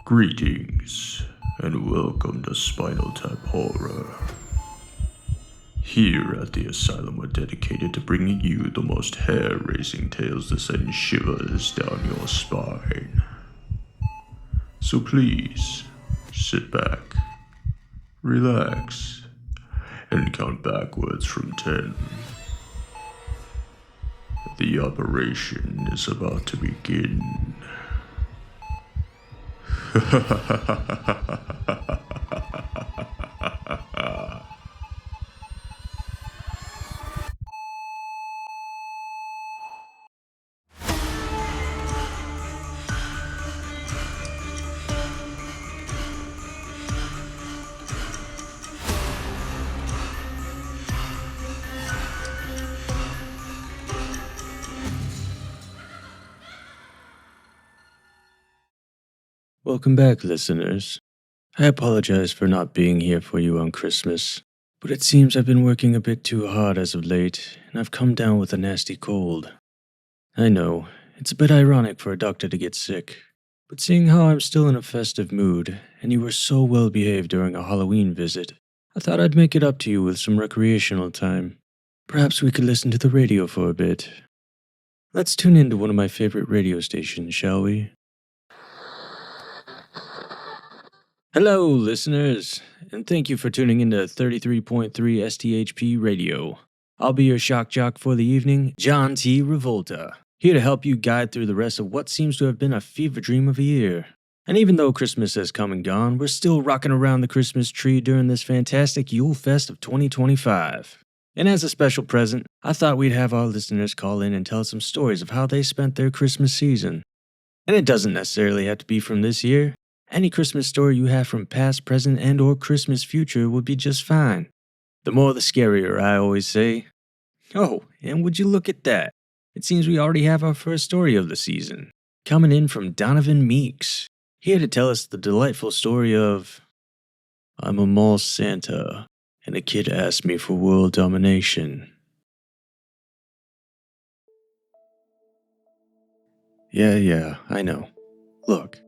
Greetings, and welcome to SpinalTap Horror. Here at the asylum, we're dedicated to bringing you the most hair-raising tales that send shivers down your spine. So please, sit back, relax, and count backwards from 10. The operation is about to begin. Welcome back, listeners. I apologize for not being here for you on Christmas, but it seems I've been working a bit too hard as of late, and I've come down with a nasty cold. I know, it's a bit ironic for a doctor to get sick, but seeing how I'm still in a festive mood, and you were so well behaved during a Halloween visit, I thought I'd make it up to you with some recreational time. Perhaps we could listen to the radio for a bit. Let's tune into one of my favorite radio stations, shall we? Hello, listeners, and thank you for tuning into 33.3 STHP Radio. I'll be your shock jock for the evening, John T. Ravlota, here to help you guide through the rest of what seems to have been a fever dream of a year. And even though Christmas has come and gone, we're still rocking around the Christmas tree during this fantastic Yulefest of 2025. And as a special present, I thought we'd have our listeners call in and tell some stories of how they spent their Christmas season. And it doesn't necessarily have to be from this year. Any Christmas story you have from past, present, and or Christmas future would be just fine. The more the scarier, I always say. Oh, and would you look at that? It seems we already have our first story of the season. Coming in from Donavin Meeks, here to tell us the delightful story of... I'm a mall Santa, and a kid asked me for world domination. Yeah, I know. Look.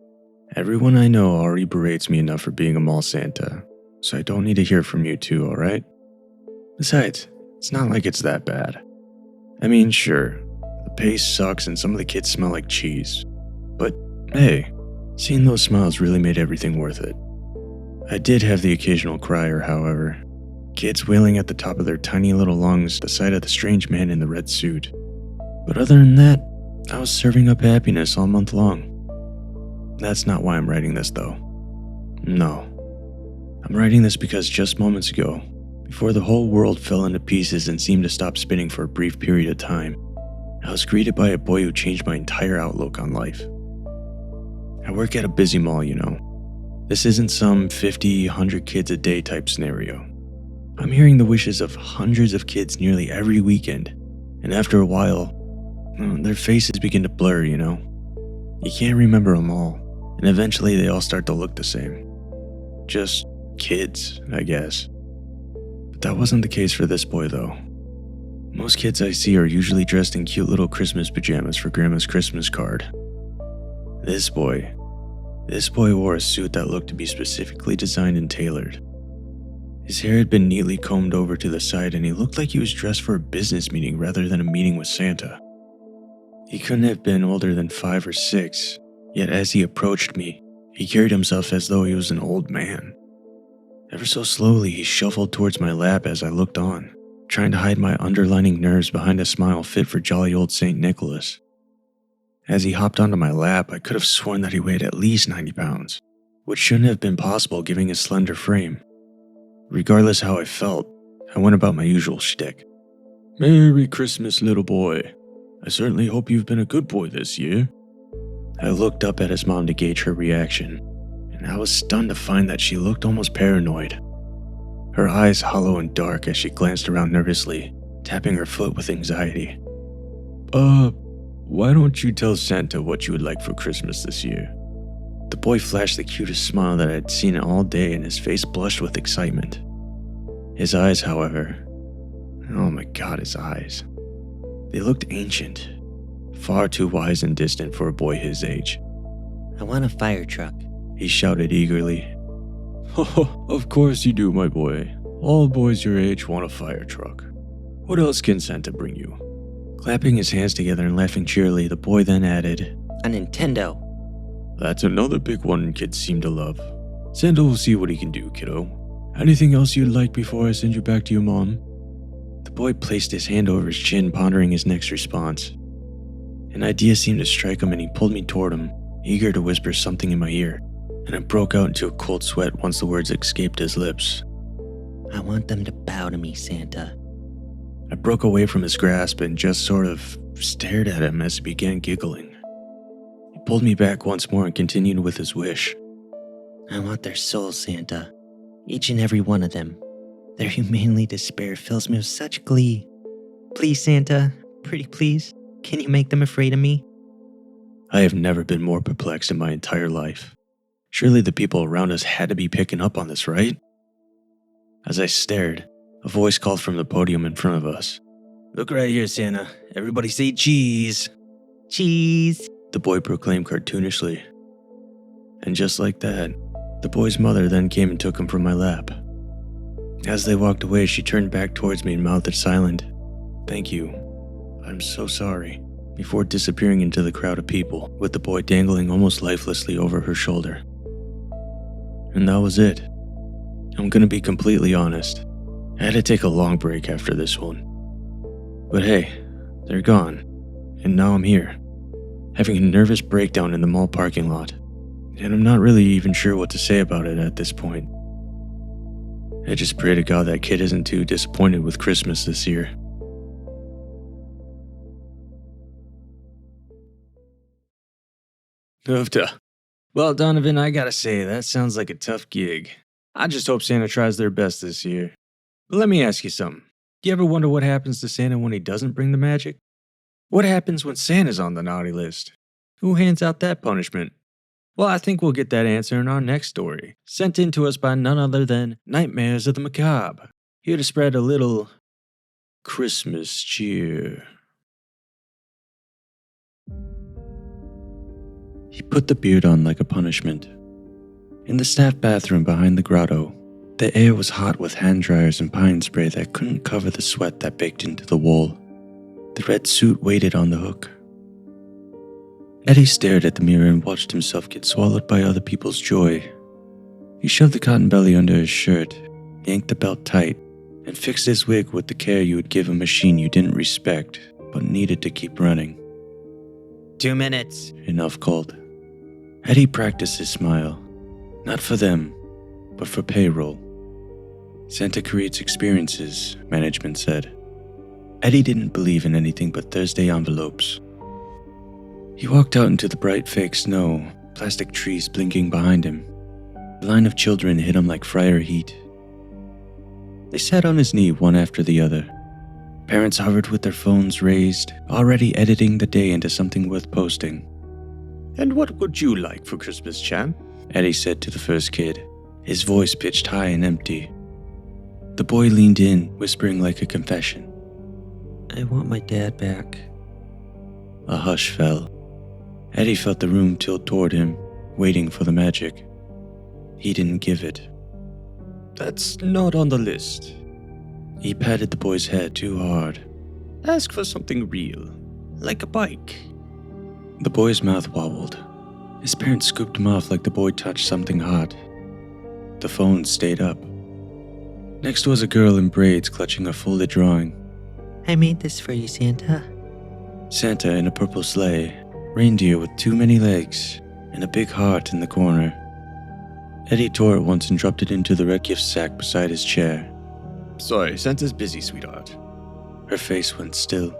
Everyone I know already berates me enough for being a mall Santa, so I don't need to hear from you too, alright? Besides, it's not like it's that bad. I mean, sure, the pay sucks and some of the kids smell like cheese. But, hey, seeing those smiles really made everything worth it. I did have the occasional crier, however. Kids wailing at the top of their tiny little lungs at the sight of the strange man in the red suit. But other than that, I was serving up happiness all month long. That's not why I'm writing this, though. No. I'm writing this because just moments ago, before the whole world fell into pieces and seemed to stop spinning for a brief period of time, I was greeted by a boy who changed my entire outlook on life. I work at a busy mall, you know. This isn't some 50, 100 kids a day type scenario. I'm hearing the wishes of hundreds of kids nearly every weekend, and after a while, their faces begin to blur, you know. You can't remember them all. And eventually they all start to look the same. Just kids, I guess. But that wasn't the case for this boy, though. Most kids I see are usually dressed in cute little Christmas pajamas for Grandma's Christmas card. This boy wore a suit that looked to be specifically designed and tailored. His hair had been neatly combed over to the side, and he looked like he was dressed for a business meeting rather than a meeting with Santa. He couldn't have been older than 5 or 6. Yet as he approached me, he carried himself as though he was an old man. Ever so slowly, he shuffled towards my lap as I looked on, trying to hide my underlining nerves behind a smile fit for jolly old St. Nicholas. As he hopped onto my lap, I could have sworn that he weighed at least 90 pounds, which shouldn't have been possible given his slender frame. Regardless how I felt, I went about my usual shtick. Merry Christmas, little boy. I certainly hope you've been a good boy this year. I looked up at his mom to gauge her reaction, and I was stunned to find that she looked almost paranoid. Her eyes hollow and dark as she glanced around nervously, tapping her foot with anxiety. Why don't you tell Santa what you would like for Christmas this year? The boy flashed the cutest smile that I had seen all day, and his face blushed with excitement. His eyes, however, oh my god, his eyes. They looked ancient, far too wise and distant for a boy his age. I want a fire truck. he shouted eagerly. Oh, of course you do, my boy. All boys your age want a fire truck. What else can Santa bring you? Clapping his hands together and laughing cheerily, the boy then added, A Nintendo. That's another big one kids seem to love. Santa will see what he can do, kiddo. Anything else you'd like before I send you back to your mom? The boy placed his hand over his chin, pondering his next response. An idea seemed to strike him and he pulled me toward him, eager to whisper something in my ear, and I broke out into a cold sweat once the words escaped his lips. I want them to bow to me, Santa. I broke away from his grasp and just sort of stared at him as he began giggling. He pulled me back once more and continued with his wish. I want their souls, Santa. Each and every one of them. Their humanely despair fills me with such glee. Please, Santa, pretty please, can you make them afraid of me? I have never been more perplexed in my entire life. Surely the people around us had to be picking up on this, right? As I stared, a voice called from the podium in front of us. Look right here, Santa. Everybody say cheese. Cheese, the boy proclaimed cartoonishly. And just like that, the boy's mother then came and took him from my lap. As they walked away, she turned back towards me and mouthed silent, "Thank you. I'm so sorry," before disappearing into the crowd of people, with the boy dangling almost lifelessly over her shoulder. And that was it. I'm gonna be completely honest. I had to take a long break after this one. But hey, they're gone, and now I'm here, having a nervous breakdown in the mall parking lot, and I'm not really even sure what to say about it at this point. I just pray to God that kid isn't too disappointed with Christmas this year. Ravlota. Well, Donavin, I gotta say, that sounds like a tough gig. I just hope Santa tries their best this year. But let me ask you something. Do you ever wonder what happens to Santa when he doesn't bring the magic? What happens when Santa's on the naughty list? Who hands out that punishment? Well, I think we'll get that answer in our next story, sent in to us by none other than Nightmares of the Macabre, here to spread a little Christmas cheer. He put the beard on like a punishment. In the staff bathroom behind the grotto, the air was hot with hand dryers and pine spray that couldn't cover the sweat that baked into the wall. The red suit waited on the hook. Eddie stared at the mirror and watched himself get swallowed by other people's joy. He shoved the cotton belly under his shirt, yanked the belt tight, and fixed his wig with the care you would give a machine you didn't respect, but needed to keep running. 2 minutes. Enough called. Eddie practiced his smile. Not for them, but for payroll. Santa creates experiences, management said. Eddie didn't believe in anything but Thursday envelopes. He walked out into the bright fake snow, plastic trees blinking behind him. A line of children hit him like fryer heat. They sat on his knee one after the other. Parents hovered with their phones raised, already editing the day into something worth posting. "And what would you like for Christmas, champ?" Eddie said to the first kid, his voice pitched high and empty. The boy leaned in, whispering like a confession. I want my dad back. A hush fell. Eddie felt the room tilt toward him, waiting for the magic. He didn't give it. "That's not on the list." He patted the boy's head too hard. "Ask for something real, like a bike." The boy's mouth wobbled. His parents scooped him off like the boy touched something hot. The phone stayed up. Next was a girl in braids clutching a folded drawing. I made this for you, Santa. Santa in a purple sleigh, reindeer with too many legs, and a big heart in the corner. Eddie tore it once and dropped it into the red gift sack beside his chair. "Sorry, Santa's busy, sweetheart." Her face went still.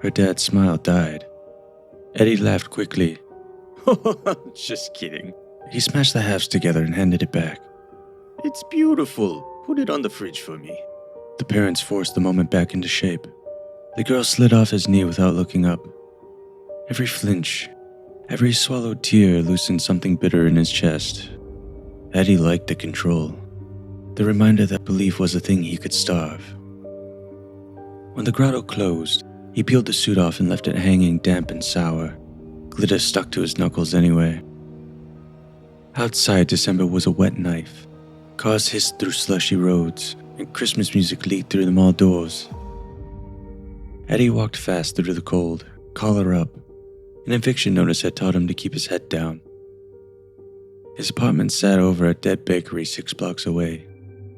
Her dad's smile died. Eddie laughed quickly. "Just kidding." He smashed the halves together and handed it back. "It's beautiful. Put it on the fridge for me." The parents forced the moment back into shape. The girl slid off his knee without looking up. Every flinch, every swallowed tear loosened something bitter in his chest. Eddie liked the control. The reminder that belief was a thing he could starve. When the grotto closed, he peeled the suit off and left it hanging damp and sour. Glitter stuck to his knuckles anyway. Outside, December was a wet knife. Cars hissed through slushy roads, and Christmas music leaked through the mall doors. Eddie walked fast through the cold, collar up. An eviction notice had taught him to keep his head down. His apartment sat over a dead bakery 6 blocks away.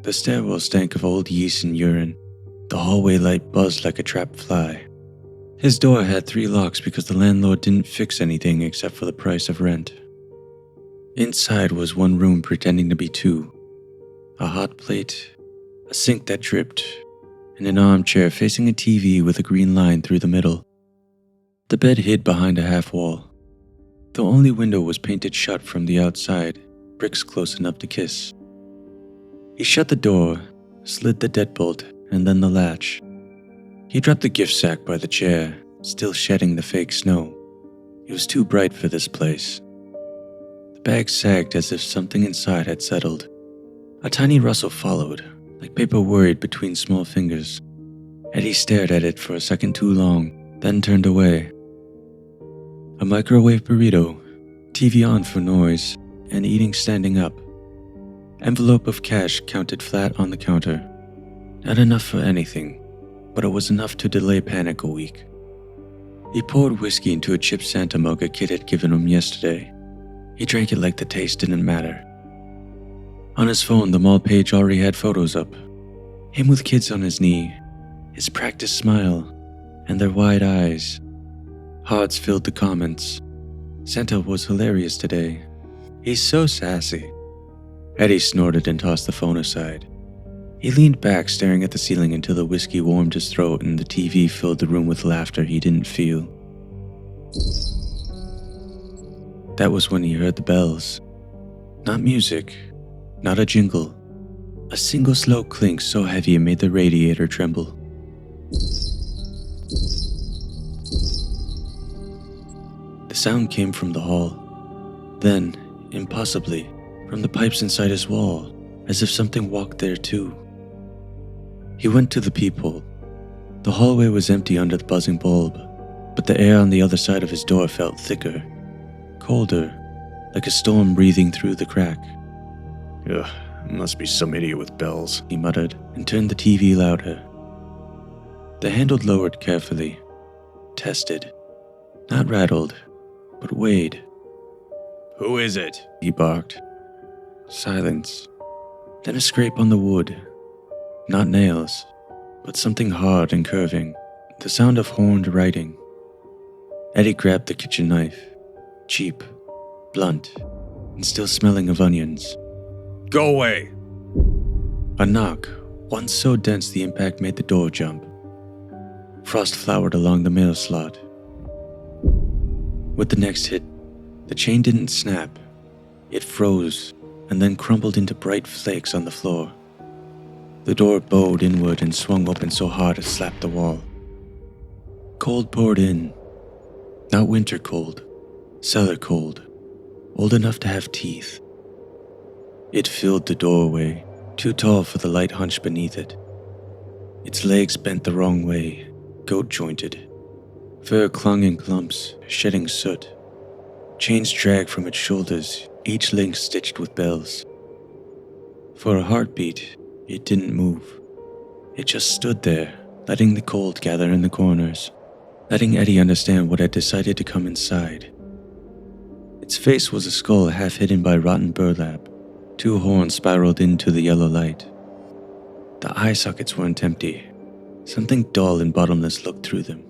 The stairwell stank of old yeast and urine. The hallway light buzzed like a trapped fly. His door had 3 locks because the landlord didn't fix anything except for the price of rent. Inside was one room pretending to be 2. A hot plate, a sink that dripped, and an armchair facing a TV with a green line through the middle. The bed hid behind a half wall. The only window was painted shut from the outside, bricks close enough to kiss. He shut the door, slid the deadbolt, and then the latch. He dropped the gift sack by the chair, still shedding the fake snow. It was too bright for this place. The bag sagged as if something inside had settled. A tiny rustle followed, like paper worried between small fingers. Eddie stared at it for a second too long, then turned away. A microwave burrito, TV on for noise, and eating standing up. Envelope of cash counted flat on the counter. Not enough for anything, but it was enough to delay panic a week. He poured whiskey into a Chip Santa mug a kid had given him yesterday. He drank it like the taste didn't matter. On his phone, the mall page already had photos up. Him with kids on his knee, his practiced smile, and their wide eyes. Hearts filled the comments. Santa was hilarious today. He's so sassy. Eddie snorted and tossed the phone aside. He leaned back, staring at the ceiling until the whiskey warmed his throat and the TV filled the room with laughter he didn't feel. That was when he heard the bells. Not music, not a jingle. A single slow clink so heavy it made the radiator tremble. The sound came from the hall. Then, impossibly, from the pipes inside his wall, as if something walked there too. He went to the peephole. The hallway was empty under the buzzing bulb, but the air on the other side of his door felt thicker, colder, like a storm breathing through the crack. Ugh, must be some idiot with bells, he muttered, and turned the TV louder. The handle lowered carefully, tested, not rattled, but weighed. Who is it? He barked. Silence. Then a scrape on the wood. Not nails, but something hard and curving. The sound of horned writing. Eddie grabbed the kitchen knife. Cheap, blunt, and still smelling of onions. Go away! A knock, one so dense the impact made the door jump. Frost flowered along the mail slot. With the next hit, the chain didn't snap. It froze and then crumbled into bright flakes on the floor. The door bowed inward and swung open so hard it slapped the wall. Cold poured in. Not winter cold, cellar cold, old enough to have teeth. It filled the doorway, too tall for the light hunch beneath it. Its legs bent the wrong way, goat-jointed. Fur clung in clumps, shedding soot. Chains dragged from its shoulders, each link stitched with bells. For a heartbeat, it didn't move. It just stood there, letting the cold gather in the corners, letting Eddie understand what had decided to come inside. Its face was a skull half hidden by rotten burlap. 2 horns spiraled into the yellow light. The eye sockets weren't empty. Something dull and bottomless looked through them.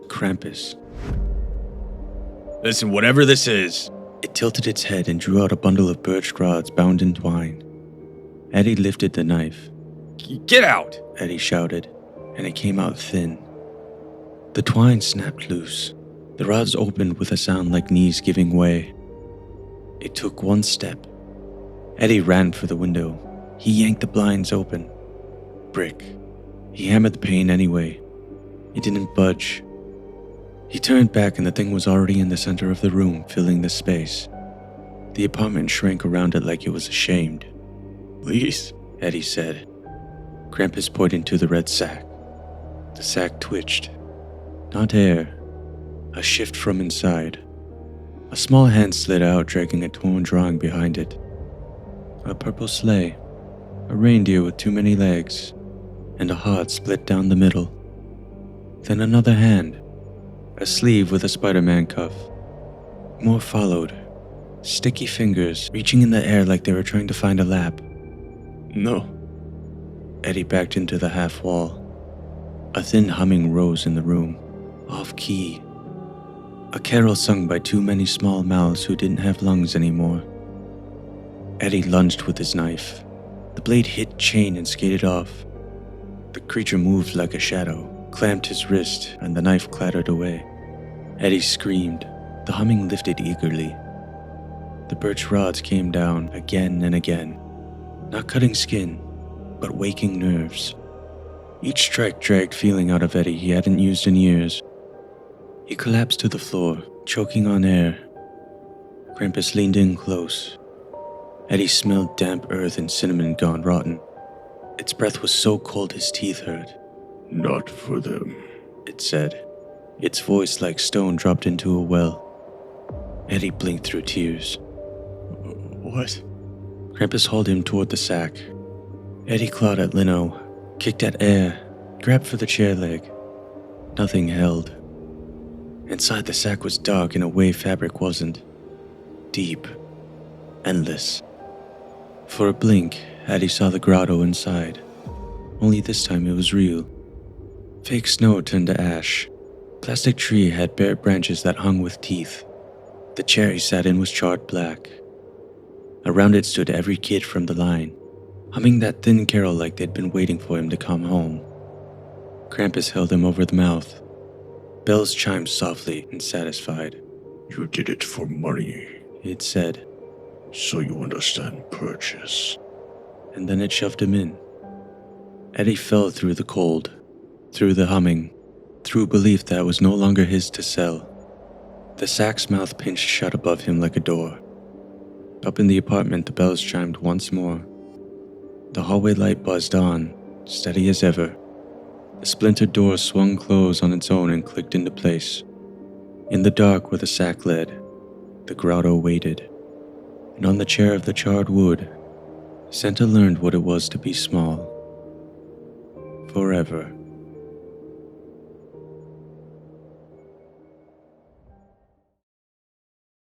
Krampus. Listen, whatever this is. It tilted its head and drew out a bundle of birch rods bound in twine. Eddie lifted the knife. Get out! Eddie shouted, and it came out thin. The twine snapped loose. The rods opened with a sound like knees giving way. It took one step. Eddie ran for the window. He yanked the blinds open. Brick. He hammered the pane anyway. It didn't budge. He turned back and the thing was already in the center of the room, filling the space. The apartment shrank around it like it was ashamed. Please, Eddie said. Krampus pointed to the red sack. The sack twitched. Not air. A shift from inside. A small hand slid out, dragging a torn drawing behind it. A purple sleigh, a reindeer with too many legs, and a heart split down the middle. Then another hand, a sleeve with a Spider-Man cuff. More followed, sticky fingers reaching in the air like they were trying to find a lap. No. Eddie backed into the half wall. A thin humming rose in the room, off key. A carol sung by too many small mouths who didn't have lungs anymore. Eddie lunged with his knife. The blade hit chain and skated off. The creature moved like a shadow, clamped his wrist, and the knife clattered away. Eddie screamed. The humming lifted eagerly. The birch rods came down again and again, not cutting skin, but waking nerves. Each strike dragged feeling out of Eddie he hadn't used in years. He collapsed to the floor, choking on air. Krampus leaned in close. Eddie smelled damp earth and cinnamon gone rotten. Its breath was so cold his teeth hurt. Not for them, it said. Its voice like stone dropped into a well. Eddie blinked through tears. What? Krampus hauled him toward the sack. Eddie clawed at lino, kicked at air, grabbed for the chair leg. Nothing held. Inside the sack was dark in a way fabric wasn't. Deep. Endless. For a blink, Eddie saw the grotto inside. Only this time it was real. Fake snow turned to ash. Plastic tree had bare branches that hung with teeth. The chair he sat in was charred black. Around it stood every kid from the line, humming that thin carol like they'd been waiting for him to come home. Krampus held him over the mouth. Bells chimed softly and satisfied. You did it for money, It said. so you understand purchase. And then it shoved him in. Eddie fell through the cold, through the humming, through belief that was no longer his to sell. The sack's mouth pinched shut above him like a door. Up in the apartment, the bells chimed once more. The hallway light buzzed on, steady as ever. The splintered door swung closed on its own and clicked into place. In the dark where the sack led, the grotto waited. And on the chair of the charred wood, Santa learned what it was to be small. Forever.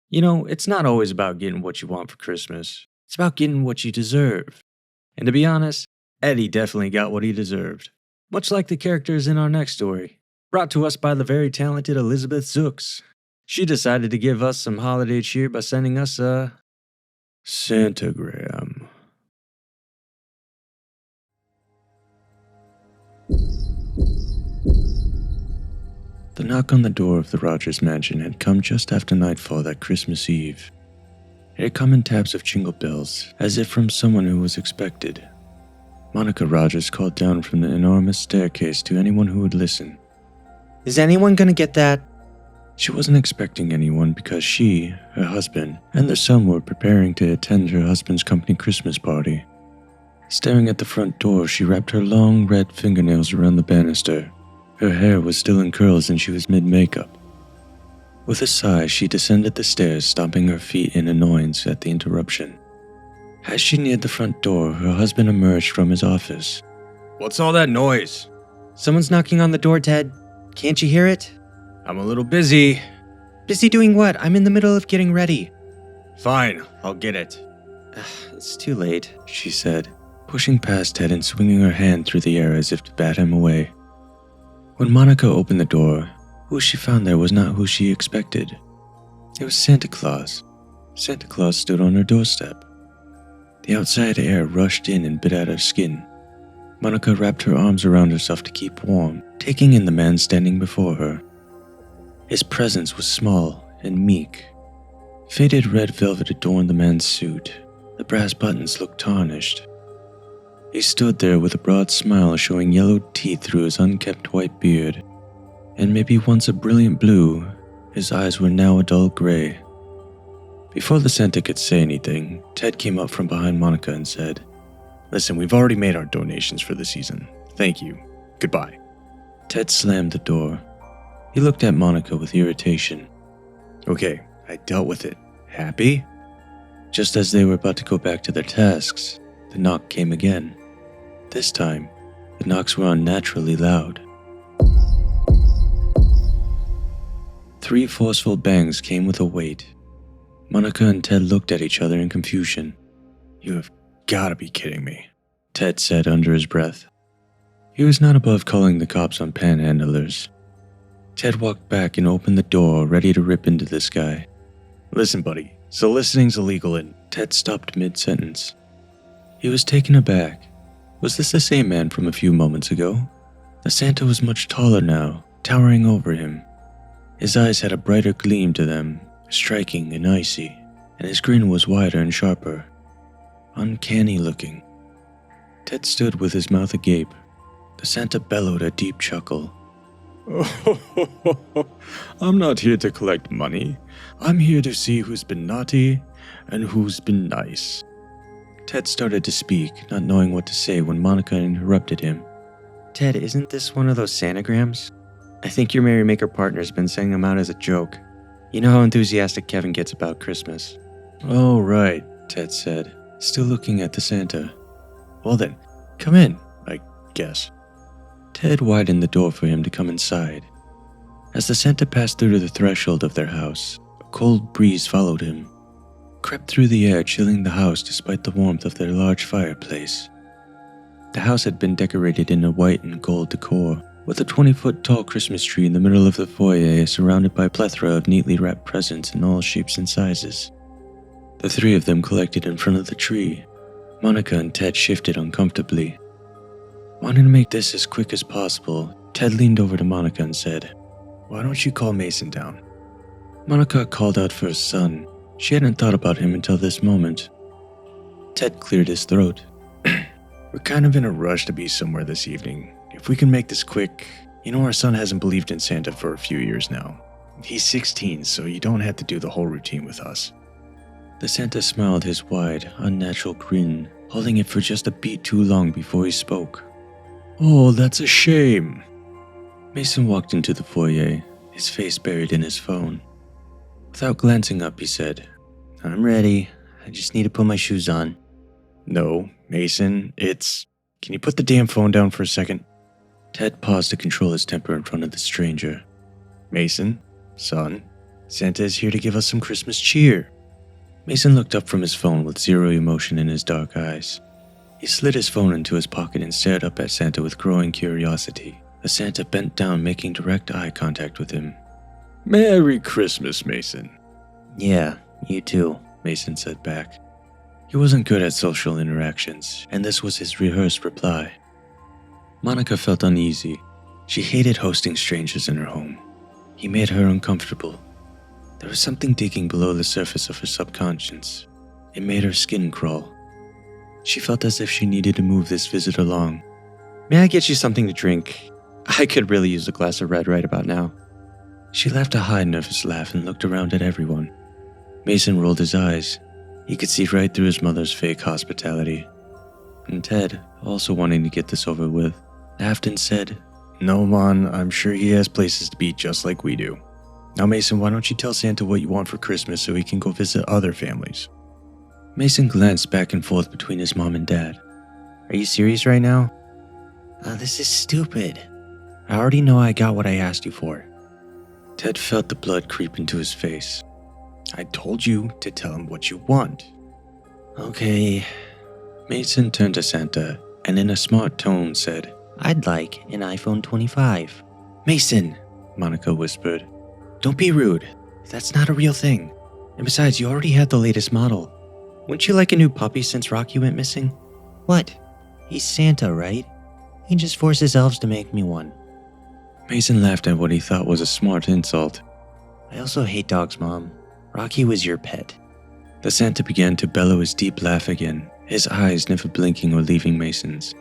You know, it's not always about getting what you want for Christmas. It's about getting what you deserve. And to be honest, Eddie definitely got what he deserved. Much like the characters in our next story, brought to us by the very talented Elizabeth Zooks. She decided to give us some holiday cheer by sending us a Santagram. The knock on the door of the Rogers mansion had come just after nightfall that Christmas Eve. It had come in taps of jingle bells, as if from someone who was expected. Monica Rogers called down from the enormous staircase to anyone who would listen. Is anyone gonna get that? She wasn't expecting anyone because she, her husband, and their son were preparing to attend her husband's company Christmas party. Staring at the front door, she wrapped her long red fingernails around the banister. Her hair was still in curls and she was mid-makeup. With a sigh, she descended the stairs, stomping her feet in annoyance at the interruption. As she neared the front door, her husband emerged from his office. What's all that noise? Someone's knocking on the door, Ted. Can't you hear it? I'm a little busy. Busy doing what? I'm in the middle of getting ready. Fine, I'll get it. It's too late. She said, pushing past Ted and swinging her hand through the air as if to bat him away. When Monica opened the door, who she found there was not who she expected. It was Santa Claus. Santa Claus stood on her doorstep. The outside air rushed in and bit at her skin. Monica wrapped her arms around herself to keep warm, taking in the man standing before her. His presence was small and meek. Faded red velvet adorned the man's suit. The brass buttons looked tarnished. He stood there with a broad smile showing yellowed teeth through his unkempt white beard. And maybe once a brilliant blue, his eyes were now a dull gray. Before the Santa could say anything, Ted came up from behind Monica and said, Listen, we've already made our donations for the season. Thank you. Goodbye. Ted slammed the door. He looked at Monica with irritation. Okay, I dealt with it. Happy? Just as they were about to go back to their tasks, the knock came again. This time, the knocks were unnaturally loud. 3 forceful bangs came with a weight. Monica and Ted looked at each other in confusion. You have gotta be kidding me, Ted said under his breath. He was not above calling the cops on panhandlers. Ted walked back and opened the door, ready to rip into this guy. Listen, buddy, soliciting's illegal and... Ted stopped mid-sentence. He was taken aback. Was this the same man from a few moments ago? The Santa was much taller now, towering over him. His eyes had a brighter gleam to them, striking and icy, and his grin was wider and sharper. Uncanny looking. Ted stood with his mouth agape. The Santa bellowed a deep chuckle. I'm not here to collect money. I'm here to see who's been naughty and who's been nice. Ted started to speak, not knowing what to say when Monica interrupted him. Ted, isn't this one of those Santagrams? I think your merrymaker partner's been sending them out as a joke. You know how enthusiastic Kevin gets about Christmas. Oh, right, Ted said, still looking at the Santa. Well then, come in, I guess. Ted widened the door for him to come inside. As the Santa passed through the threshold of their house, a cold breeze followed him, crept through the air, chilling the house despite the warmth of their large fireplace. The house had been decorated in a white and gold decor, with a 20-foot-tall Christmas tree in the middle of the foyer surrounded by a plethora of neatly wrapped presents in all shapes and sizes. The 3 of them collected in front of the tree. Monica and Ted shifted uncomfortably. Wanting to make this as quick as possible, Ted leaned over to Monica and said, "Why don't you call Mason down?" Monica called out for his son. She hadn't thought about him until this moment. Ted cleared his throat. We're kind of in a rush to be somewhere this evening. If we can make this quick, our son hasn't believed in Santa for a few years now. He's 16, so you don't have to do the whole routine with us. The Santa smiled his wide, unnatural grin, holding it for just a beat too long before he spoke. Oh, that's a shame. Mason walked into the foyer, his face buried in his phone. Without glancing up, he said, I'm ready. I just need to put my shoes on. No, Mason, Can you put the damn phone down for a second? Ted paused to control his temper in front of the stranger. Mason, son, Santa is here to give us some Christmas cheer. Mason looked up from his phone with zero emotion in his dark eyes. He slid his phone into his pocket and stared up at Santa with growing curiosity. The Santa bent down, making direct eye contact with him. Merry Christmas, Mason. Yeah, you too, Mason said back. He wasn't good at social interactions, and this was his rehearsed reply. Monica felt uneasy. She hated hosting strangers in her home. He made her uncomfortable. There was something digging below the surface of her subconscious. It made her skin crawl. She felt as if she needed to move this visit along. May I get you something to drink? I could really use a glass of red right about now. She laughed a high, nervous laugh and looked around at everyone. Mason rolled his eyes. He could see right through his mother's fake hospitality. And Ted, also wanting to get this over with, laughed and said, No, Mon, I'm sure he has places to be just like we do. Now, Mason, why don't you tell Santa what you want for Christmas so he can go visit other families? Mason glanced back and forth between his mom and dad. Are you serious right now? This is stupid. I already know I got what I asked you for. Ted felt the blood creep into his face. I told you to tell him what you want. Okay. Mason turned to Santa and in a smart tone said, I'd like an iPhone 25. Mason, Monica whispered. Don't be rude. That's not a real thing. And besides, you already have the latest model. Wouldn't you like a new puppy since Rocky went missing? What? He's Santa, right? He just forces elves to make me one. Mason laughed at what he thought was a smart insult. I also hate dogs, Mom. Rocky was your pet. The Santa began to bellow his deep laugh again, his eyes never blinking or leaving Mason's.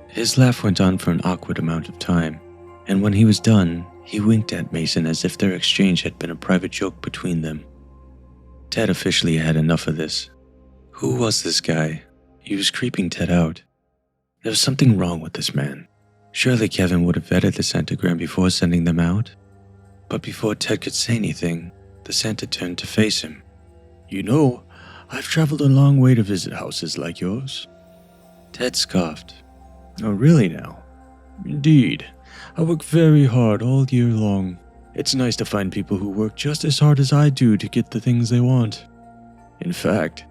His laugh went on for an awkward amount of time, and when he was done, he winked at Mason as if their exchange had been a private joke between them. Ted officially had enough of this. Who was this guy? He was creeping Ted out. There was something wrong with this man. Surely Kevin would have vetted the Santagram before sending them out. But before Ted could say anything, The Santa turned to face him. You know, I've traveled a long way to visit houses like yours. Ted scoffed. Oh, really now? Indeed. I work very hard all year long. It's nice to find people who work just as hard as I do to get the things they want. In fact,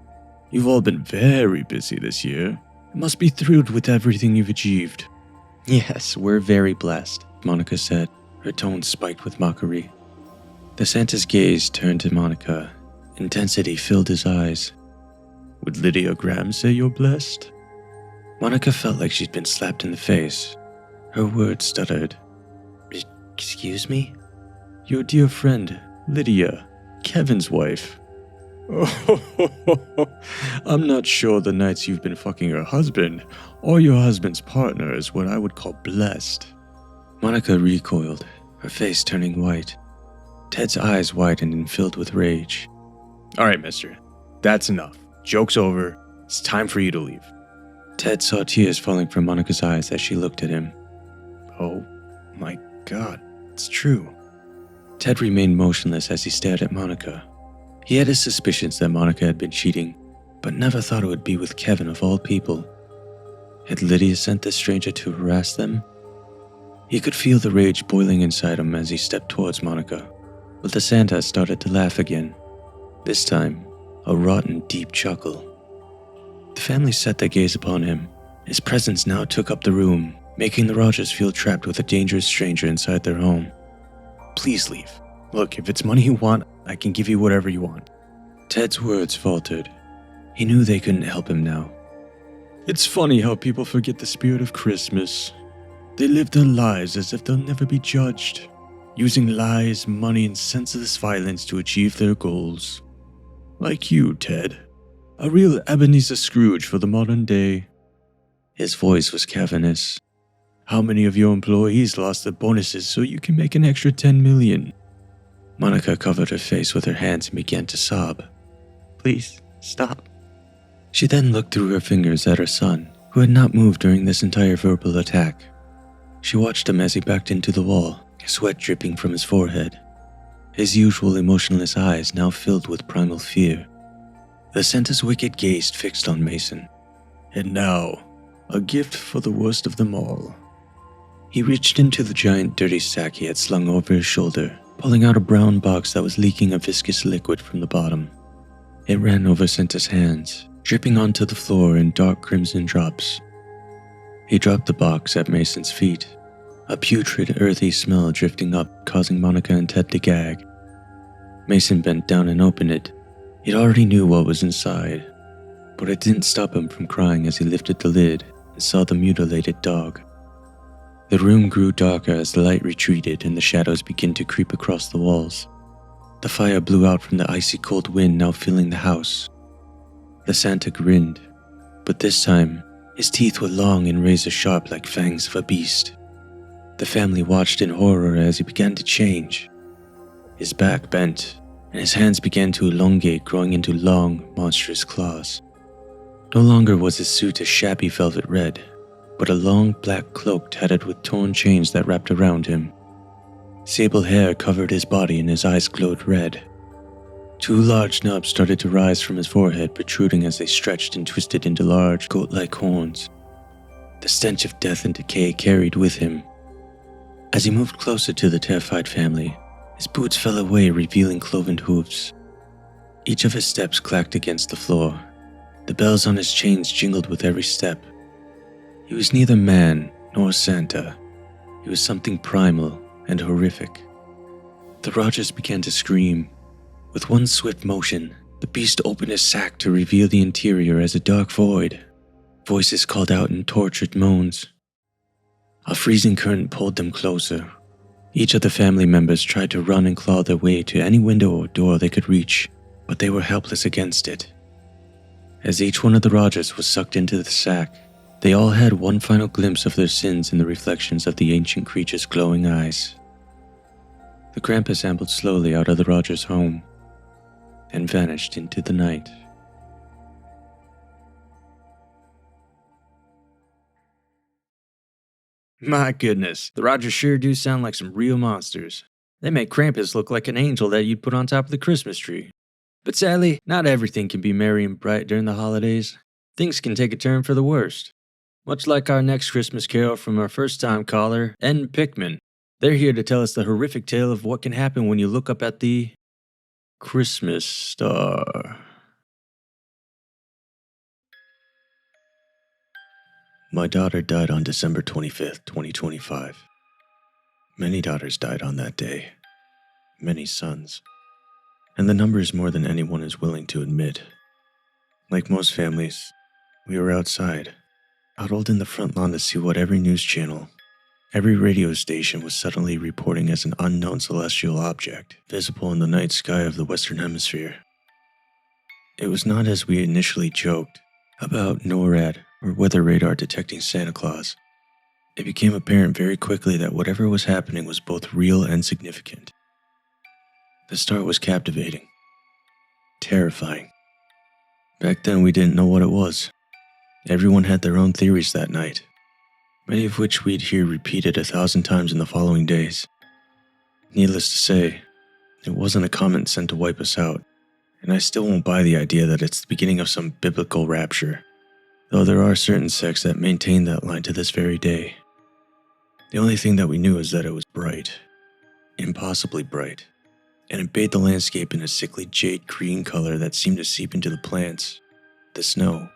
you've all been very busy this year. You must be thrilled with everything you've achieved. Yes, we're very blessed, Monica said, her tone spiked with mockery. The Santa's gaze turned to Monica. Intensity filled his eyes. Would Lydia Graham say you're blessed? Monica felt like she'd been slapped in the face. Her words stuttered. Excuse me? Your dear friend, Lydia, Kevin's wife. I'm not sure the nights you've been fucking her husband or your husband's partner is what I would call blessed. Monica recoiled, her face turning white. Ted's eyes widened and filled with rage. All right, mister. That's enough. Joke's over. It's time for you to leave. Ted saw tears falling from Monica's eyes as she looked at him. Oh my God, it's true. Ted remained motionless as he stared at Monica. He had his suspicions that Monica had been cheating, but never thought it would be with Kevin of all people. Had Lydia sent this stranger to harass them? He could feel the rage boiling inside him as he stepped towards Monica, but the Santa started to laugh again. This time, a rotten, deep chuckle. The family set their gaze upon him. His presence now took up the room, making the Rogers feel trapped with a dangerous stranger inside their home. Please leave. Look, if it's money you want, I can give you whatever you want. Ted's words faltered. He knew they couldn't help him now. It's funny how people forget the spirit of Christmas. They live their lives as if they'll never be judged, using lies, money, and senseless violence to achieve their goals. Like you, Ted. A real Ebenezer Scrooge for the modern day. His voice was cavernous. How many of your employees lost their bonuses so you can make an extra $10 million? Monica covered her face with her hands and began to sob. Please, stop. She then looked through her fingers at her son, who had not moved during this entire verbal attack. She watched him as he backed into the wall, sweat dripping from his forehead. His usual emotionless eyes now filled with primal fear. The Santa's wicked gaze fixed on Mason. And now, a gift for the worst of them all. He reached into the giant dirty sack he had slung over his shoulder, pulling out a brown box that was leaking a viscous liquid from the bottom. It ran over Santa's hands, dripping onto the floor in dark crimson drops. He dropped the box at Mason's feet, a putrid, earthy smell drifting up, causing Monica and Ted to gag. Mason bent down and opened it. He already knew what was inside, but it didn't stop him from crying as he lifted the lid and saw the mutilated dog. The room grew darker as the light retreated and the shadows began to creep across the walls. The fire blew out from the icy cold wind now filling the house. The Santa grinned, but this time, his teeth were long and razor-sharp like fangs of a beast. The family watched in horror as he began to change. His back bent, and his hands began to elongate, growing into long, monstrous claws. No longer was his suit a shabby velvet red, but a long black cloak tattered with torn chains that wrapped around him. Sable hair covered his body and his eyes glowed red. Two large knobs started to rise from his forehead, protruding as they stretched and twisted into large, goat-like horns. The stench of death and decay carried with him. As he moved closer to the terrified family, his boots fell away, revealing cloven hooves. Each of his steps clacked against the floor. The bells on his chains jingled with every step. He was neither man nor Santa. He was something primal and horrific. The Rogers began to scream. With one swift motion, the beast opened his sack to reveal the interior as a dark void. Voices called out in tortured moans. A freezing current pulled them closer. Each of the family members tried to run and claw their way to any window or door they could reach, but they were helpless against it. As each one of the Rogers was sucked into the sack, they all had one final glimpse of their sins in the reflections of the ancient creature's glowing eyes. The Krampus ambled slowly out of the Rogers' home and vanished into the night. My goodness, the Rogers sure do sound like some real monsters. They make Krampus look like an angel that you'd put on top of the Christmas tree. But sadly, not everything can be merry and bright during the holidays. Things can take a turn for the worst. Much like our next Christmas carol from our first-time caller, Pickman. They're here to tell us the horrific tale of what can happen when you look up at the Christmas star. My daughter died on December 25th, 2025. Many daughters died on that day. Many sons. And the number is more than anyone is willing to admit. Like most families, we were outside, huddled in the front lawn to see what every news channel, every radio station was suddenly reporting as an unknown celestial object visible in the night sky of the Western Hemisphere. It was not as we initially joked about NORAD or weather radar detecting Santa Claus. It became apparent very quickly that whatever was happening was both real and significant. The star was captivating, terrifying. Back then we didn't know what it was. Everyone had their own theories that night, many of which we'd hear repeated 1,000 times in the following days. Needless to say, it wasn't a comment sent to wipe us out, and I still won't buy the idea that it's the beginning of some biblical rapture, though there are certain sects that maintain that line to this very day. The only thing that we knew is that it was bright, impossibly bright, and it bathed the landscape in a sickly jade green color that seemed to seep into the plants, the snow,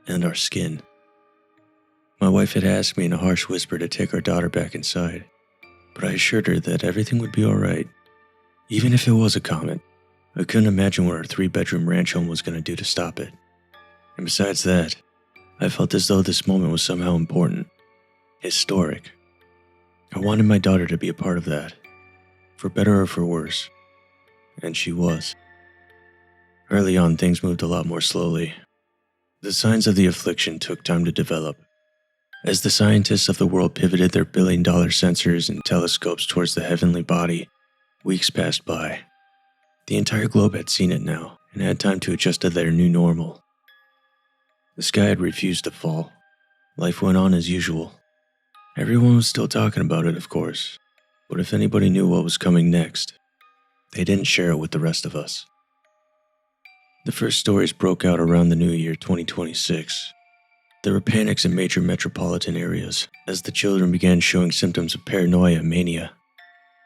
and our skin. My wife had asked me in a harsh whisper to take our daughter back inside, but I assured her that everything would be alright. Even if it was a comet, I couldn't imagine what our 3-bedroom ranch home was going to do to stop it. And besides that, I felt as though this moment was somehow important, historic. I wanted my daughter to be a part of that, for better or for worse. And she was. Early on, things moved a lot more slowly. The signs of the affliction took time to develop. As the scientists of the world pivoted their billion-dollar sensors and telescopes towards the heavenly body, weeks passed by. The entire globe had seen it now, and had time to adjust to their new normal. The sky had refused to fall. Life went on as usual. Everyone was still talking about it, of course, but if anybody knew what was coming next, they didn't share it with the rest of us. The first stories broke out around the new year 2026. There were panics in major metropolitan areas as the children began showing symptoms of paranoia and mania.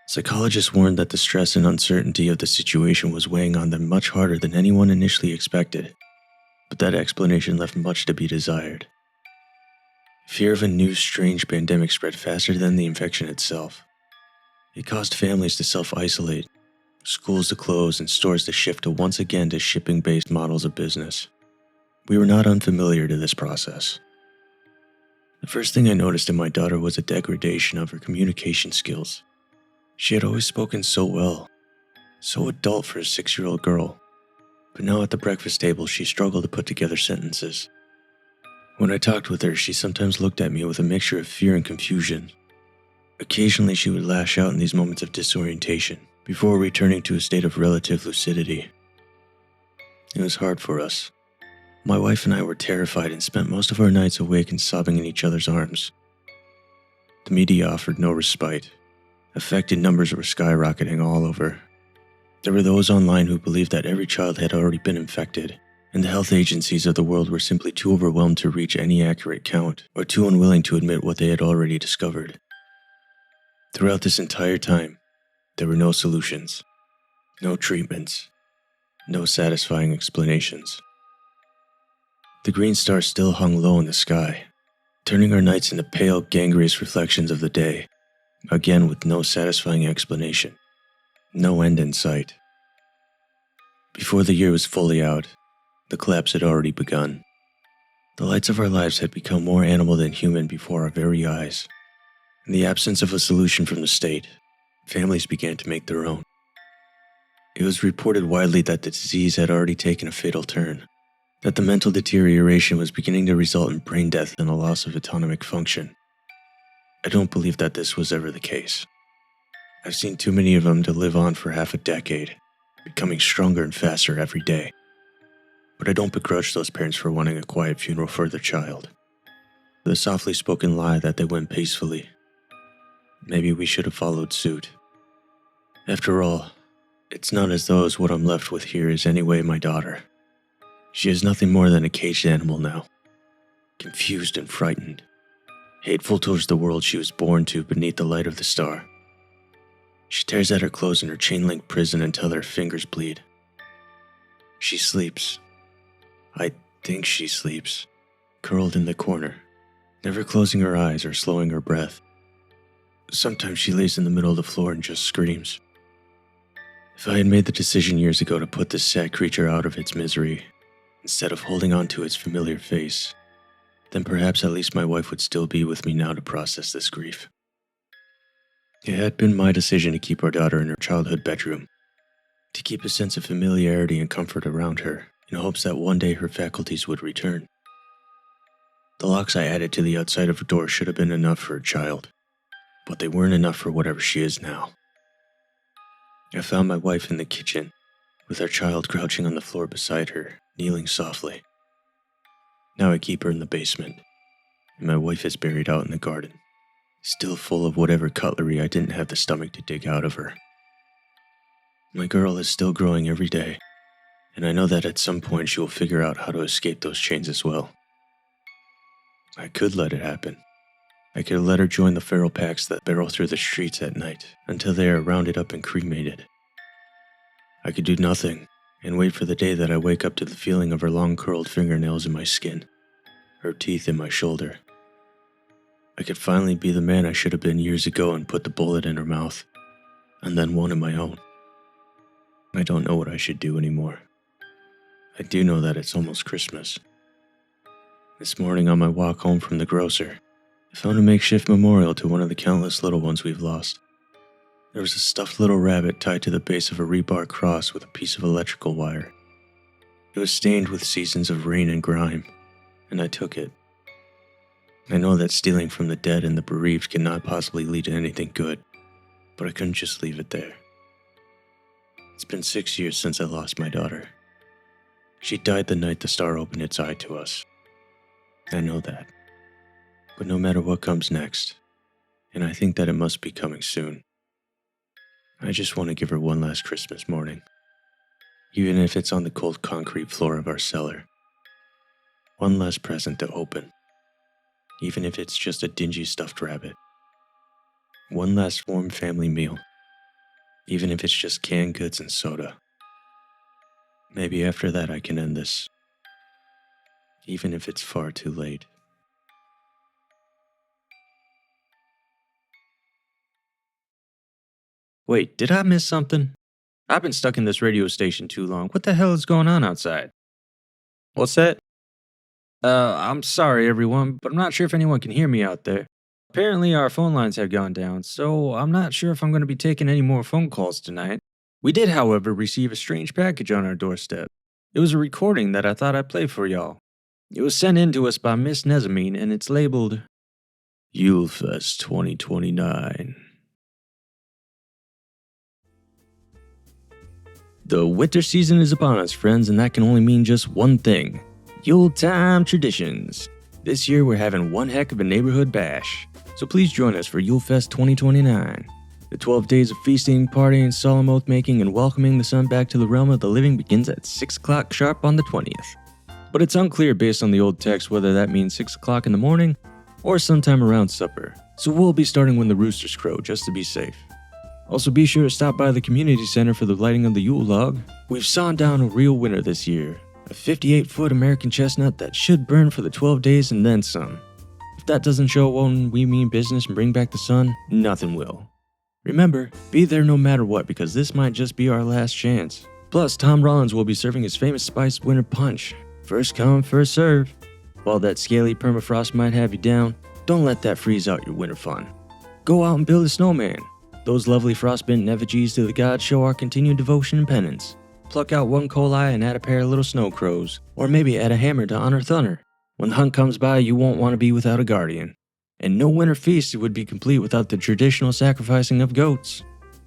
Psychologists warned that the stress and uncertainty of the situation was weighing on them much harder than anyone initially expected, but that explanation left much to be desired. Fear of a new strange pandemic spread faster than the infection itself. It caused families to self-isolate, schools to close, and stores to shift once again to shipping-based models of business. We were not unfamiliar to this process. The first thing I noticed in my daughter was a degradation of her communication skills. She had always spoken so well, so adult for a 6-year-old girl, but now at the breakfast table she struggled to put together sentences. When I talked with her, she sometimes looked at me with a mixture of fear and confusion. Occasionally she would lash out in these moments of disorientation, before returning to a state of relative lucidity. It was hard for us. My wife and I were terrified and spent most of our nights awake and sobbing in each other's arms. The media offered no respite. Affected numbers were skyrocketing all over. There were those online who believed that every child had already been infected, and the health agencies of the world were simply too overwhelmed to reach any accurate count, or too unwilling to admit what they had already discovered. Throughout this entire time, there were no solutions, no treatments, no satisfying explanations. The green star still hung low in the sky, turning our nights into pale, gangrenous reflections of the day, again with no satisfying explanation, no end in sight. Before the year was fully out, the collapse had already begun. The lights of our lives had become more animal than human before our very eyes. In the absence of a solution from the state, families began to make their own. It was reported widely that the disease had already taken a fatal turn, that the mental deterioration was beginning to result in brain death and a loss of autonomic function. I don't believe that this was ever the case. I've seen too many of them to live on for half a decade, becoming stronger and faster every day. But I don't begrudge those parents for wanting a quiet funeral for their child. The softly spoken lie that they went peacefully. Maybe we should have followed suit. After all, it's not as though what I'm left with here is anyway my daughter. She is nothing more than a caged animal now, confused and frightened, hateful towards the world she was born to beneath the light of the star. She tears at her clothes in her chain-link prison until her fingers bleed. She sleeps. I think she sleeps, curled in the corner, never closing her eyes or slowing her breath. Sometimes she lays in the middle of the floor and just screams. If I had made the decision years ago to put this sad creature out of its misery, instead of holding on to its familiar face, then perhaps at least my wife would still be with me now to process this grief. It had been my decision to keep our daughter in her childhood bedroom, to keep a sense of familiarity and comfort around her, in hopes that one day her faculties would return. The locks I added to the outside of her door should have been enough for a child, but they weren't enough for whatever she is now. I found my wife in the kitchen, with our child crouching on the floor beside her, kneeling softly. Now I keep her in the basement, and my wife is buried out in the garden, still full of whatever cutlery I didn't have the stomach to dig out of her. My girl is still growing every day, and I know that at some point she will figure out how to escape those chains as well. I could let it happen. I could let her join the feral packs that barrel through the streets at night until they are rounded up and cremated. I could do nothing and wait for the day that I wake up to the feeling of her long curled fingernails in my skin, her teeth in my shoulder. I could finally be the man I should have been years ago and put the bullet in her mouth, and then one in my own. I don't know what I should do anymore. I do know that it's almost Christmas. This morning on my walk home from the grocer, I found a makeshift memorial to one of the countless little ones we've lost. There was a stuffed little rabbit tied to the base of a rebar cross with a piece of electrical wire. It was stained with seasons of rain and grime, and I took it. I know that stealing from the dead and the bereaved cannot possibly lead to anything good, but I couldn't just leave it there. It's been 6 years since I lost my daughter. She died the night the star opened its eye to us. I know that. But no matter what comes next, and I think that it must be coming soon, I just want to give her one last Christmas morning, even if it's on the cold concrete floor of our cellar. One last present to open, even if it's just a dingy stuffed rabbit. One last warm family meal, even if it's just canned goods and soda. Maybe after that I can end this, even if it's far too late. Wait, did I miss something? I've been stuck in this radio station too long. What the hell is going on outside? What's that? I'm sorry everyone, but I'm not sure if anyone can hear me out there. Apparently our phone lines have gone down, so I'm not sure if I'm going to be taking any more phone calls tonight. We did, however, receive a strange package on our doorstep. It was a recording that I thought I'd play for y'all. It was sent in to us by Miss Mnemosyne, and it's labeled Yulefest 2029. The winter season is upon us, friends, and that can only mean just one thing. Yule-time traditions. This year we're having one heck of a neighborhood bash, so please join us for Yulefest 2029. The 12 days of feasting, partying, solemn oath-making, and welcoming the sun back to the realm of the living begins at 6 o'clock sharp on the 20th. But it's unclear based on the old text whether that means 6 o'clock in the morning or sometime around supper, so we'll be starting when the roosters crow just to be safe. Also be sure to stop by the community center for the lighting of the Yule log. We've sawn down a real winner this year, a 58-foot American chestnut that should burn for the 12 days and then some. If that doesn't show when we mean business and bring back the sun, nothing will. Remember, be there no matter what because this might just be our last chance. Plus, Tom Rollins will be serving his famous spiced winter punch. First come, first serve. While that scaly permafrost might have you down, don't let that freeze out your winter fun. Go out and build a snowman. Those lovely frostbitten effigies to the gods show our continued devotion and penance. Pluck out one coal-eye and add a pair of little snow crows, or maybe add a hammer to honor thunder. When the hunt comes by, you won't want to be without a guardian. And no winter feast would be complete without the traditional sacrificing of goats.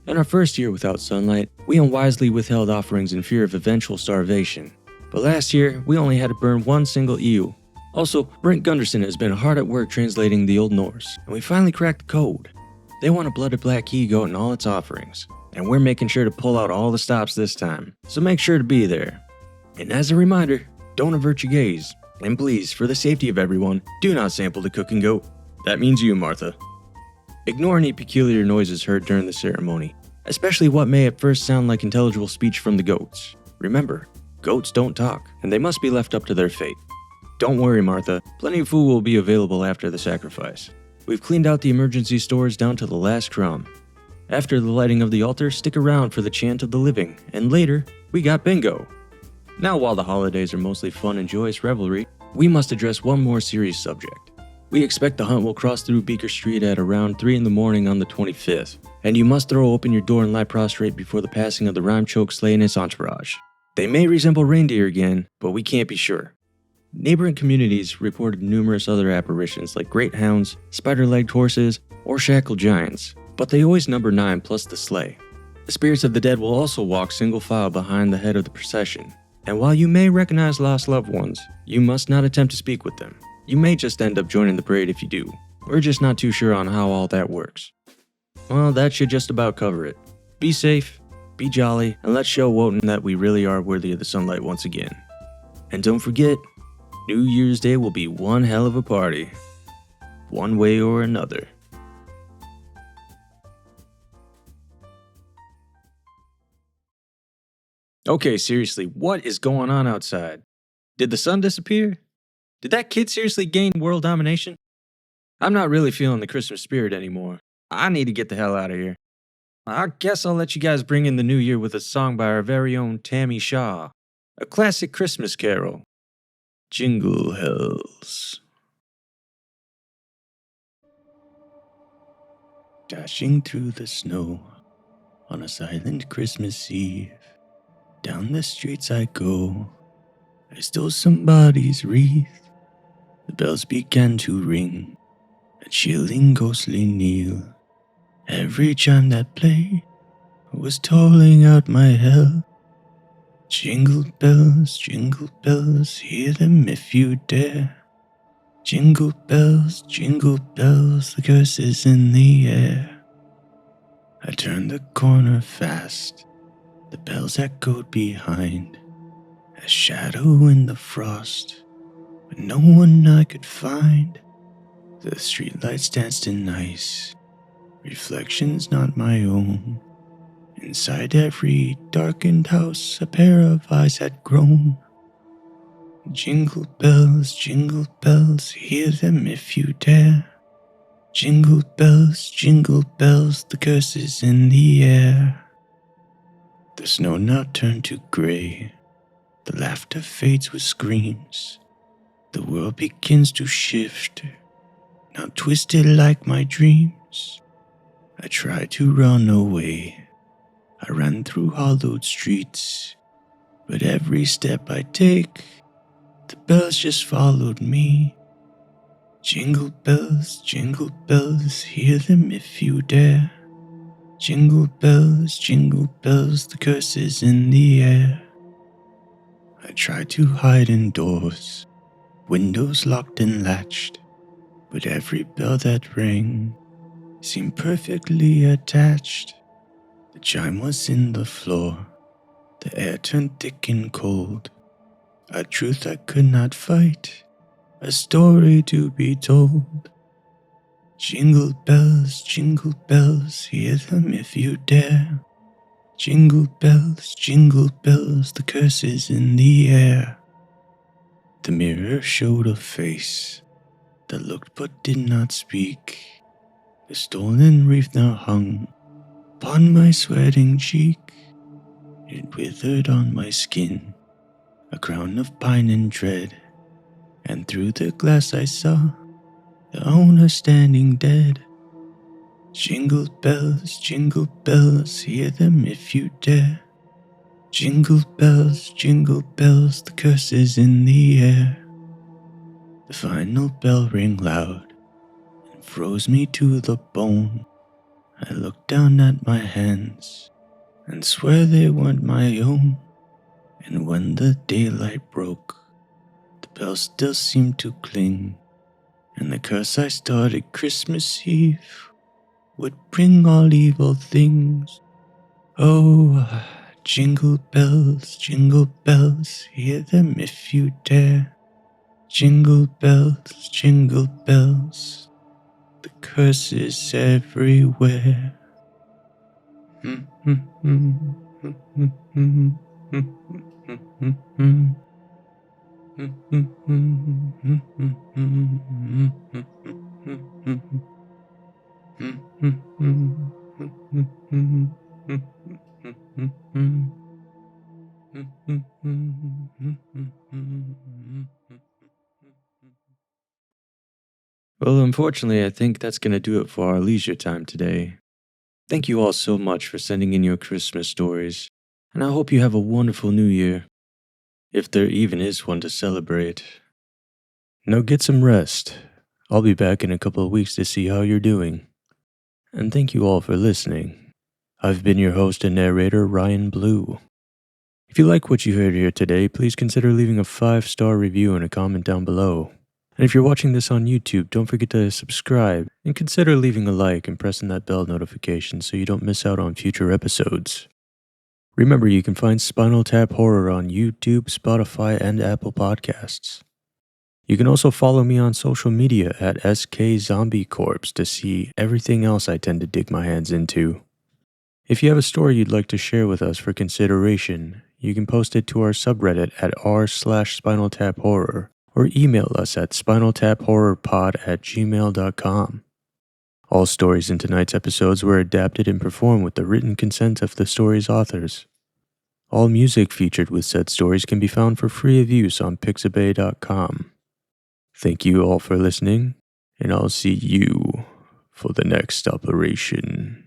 In our first year without sunlight, we unwisely withheld offerings in fear of eventual starvation. But last year, we only had to burn one single ewe. Also, Brent Gunderson has been hard at work translating the Old Norse, and we finally cracked the code. They want a blooded black he-goat in all its offerings. and we're making sure to pull out all the stops this time, so make sure to be there. And as a reminder, don't avert your gaze, and please, for the safety of everyone, do not sample the cooking goat. That means you, Martha. Ignore any peculiar noises heard during the ceremony, especially what may at first sound like intelligible speech from the goats. Remember, goats don't talk, and they must be left up to their fate. Don't worry, Martha, plenty of food will be available after the sacrifice. We've cleaned out the emergency stores down to the last crumb. After the lighting of the altar, stick around for the chant of the living, and later, we got bingo. Now, while the holidays are mostly fun and joyous revelry, we must address one more serious subject. We expect the hunt will cross through Beaker Street at around 3 in the morning on the 25th, and you must throw open your door and lie prostrate before the passing of the rhyme choke sleigh and its entourage. They may resemble reindeer again, but we can't be sure. Neighboring communities reported numerous other apparitions like great hounds, spider-legged horses, or shackled giants, but they always number 9 plus the sleigh. The spirits of the dead will also walk single file behind the head of the procession, and while you may recognize lost loved ones, you must not attempt to speak with them. You may just end up joining the parade if you do. We're just not too sure on how all that works. Well, that should just about cover it. Be safe, be jolly, and let's show Wotan that we really are worthy of the sunlight once again. And don't forget, New Year's Day will be one hell of a party. One way or another. Okay, seriously, what is going on outside? Did the sun disappear? Did that kid seriously gain world domination? I'm not really feeling the Christmas spirit anymore. I need to get the hell out of here. I guess I'll let you guys bring in the new year with a song by our very own Tammy Shaw. A classic Christmas carol. Jingle Hells. Dashing through the snow on a silent Christmas Eve. Down the streets I go. I stole somebody's wreath. The bells began to ring, a chilling ghostly knell. Every chime that played was tolling out my hell. Jingle bells, hear them if you dare. Jingle bells, the curse is in the air. I turned the corner fast, the bells echoed behind, a shadow in the frost, but no one I could find. The streetlights danced in ice, reflections not my own. Inside every darkened house a pair of eyes had grown. Jingle bells, hear them if you dare. Jingle bells, the curse is in the air. The snow now turned to gray, the laughter fades with screams. The world begins to shift, now twisted like my dreams. I try to run away, I ran through hollowed streets, but every step I take, the bells just followed me. Jingle bells, hear them if you dare. Jingle bells, the curse is in the air. I tried to hide indoors, windows locked and latched, but every bell that rang seemed perfectly attached. The chime was in the floor, the air turned thick and cold. A truth I could not fight, a story to be told. Jingle bells, hear them if you dare. Jingle bells, the curse is in the air. The mirror showed a face that looked but did not speak. The stolen wreath now hung upon my sweating cheek. It withered on my skin, a crown of pine and dread, and through the glass I saw the owner standing dead. Jingle bells, hear them if you dare. Jingle bells, the curse is in the air. The final bell rang loud and froze me to the bone. I looked down at my hands and swear they weren't my own. And when the daylight broke, the bells still seemed to cling, and the curse I started Christmas Eve would bring all evil things. Oh, jingle bells, hear them if you dare. Jingle bells, the curse is everywhere. Well, unfortunately, I think that's going to do it for our leisure time today. Thank you all so much for sending in your Christmas stories, and I hope you have a wonderful New Year, if there even is one to celebrate. Now get some rest. I'll be back in a couple of weeks to see how you're doing. And thank you all for listening. I've been your host and narrator, Ryan Blue. If you like what you heard here today, please consider leaving a 5-star review and a comment down below. And if you're watching this on YouTube, don't forget to subscribe and consider leaving a like and pressing that bell notification so you don't miss out on future episodes. Remember, you can find SpinalTap Horror on YouTube, Spotify, and Apple Podcasts. You can also follow me on social media at SKZombieCorpse to see everything else I tend to dig my hands into. If you have a story you'd like to share with us for consideration, you can post it to our subreddit at r/SpinalTapHorror or email us at spinaltaphorrorpod@gmail.com. All stories in tonight's episodes were adapted and performed with the written consent of the story's authors. All music featured with said stories can be found for free of use on pixabay.com. Thank you all for listening, and I'll see you for the next operation.